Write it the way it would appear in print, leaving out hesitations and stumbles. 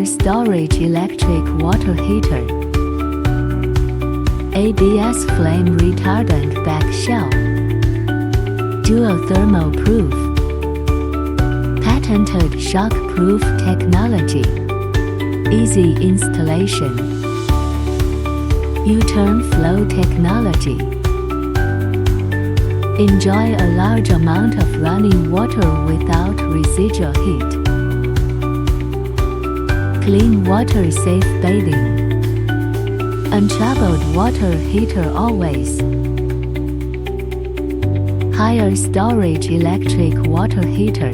Higher storage electric water heater. ABS flame retardant back shell. Dual thermal proof. Patented shock-proof technology. Easy installation. U-turn flow technology. Enjoy a large amount of running water without residual heat. Clean water, safe bathing. Untroubled water heater always. Higher storage electric water heater.